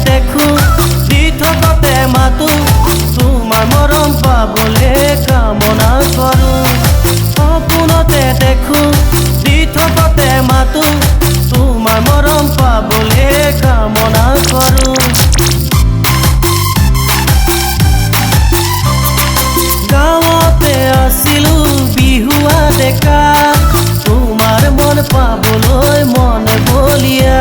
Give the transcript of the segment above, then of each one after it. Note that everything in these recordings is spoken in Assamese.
देखो दिथकते मातु तुमार मरम पाबले कामना करू सपनते देखो दिथकते मातु तुमार मरम पाबले कामना करू गाँवते आसिलु बिहुआ डेका तुमार मन पाबलै मन बलिया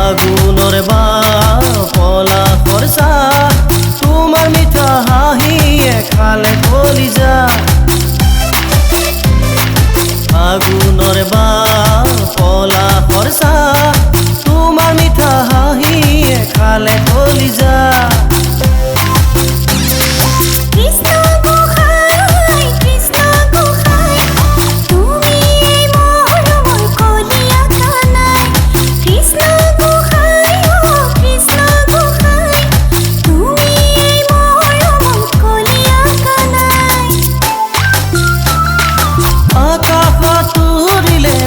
আগুনৰ পলা খৰচা তোমাৰ মিঠা হাঁহিয়ে খালে কলিজা আগুনৰ পলা খৰচা তোমাৰ মিঠা হাঁহিয়ে খালে কলিজা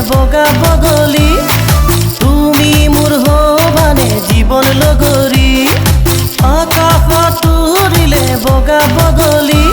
বগা বগলী তুমি মোৰ হবানে জীৱন লগৰী আকাশত উৰিলে বগা বগলী